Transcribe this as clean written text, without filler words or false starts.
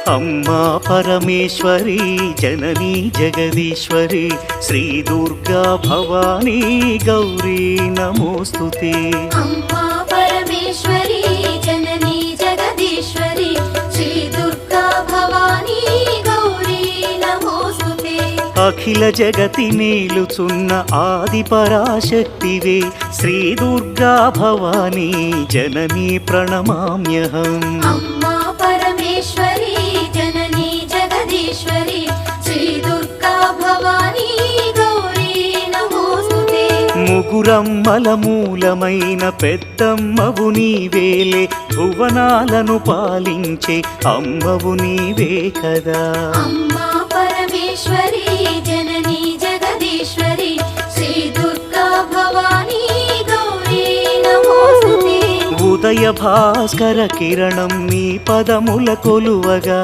अम्मा परमेश्वरी जननी जगदीश्वरी श्री दुर्गा भवानी गौरी नमोस्तुते। अम्मा परमेश्वरी जननी जगदीश्वरी श्री दुर्गा भवानी गौरी नमोस्तुते। अखिल जगति नेलुचुन्न आदि पराशक्तिवे श्री दुर्गा भवानी जननी प्रणमाम्यहम्। अम्मा परमेश्वरी जननी जगदीश्वरी श्री दुर्गा भवानी गौरी नमोस्तुते। ముగురమ్మల మూలమైన పెద్దమ్మవు నీవేలే భువనాలను పాలించే అమ్మవు నీవే కదా। अम्मा परमेश्वरी जननी जगदीश्वरी श्री दुर्गा भवानी गौरी नमोस्तुते। ఉదయ భాస్కర కిరణం నీ పదముల కొలువగా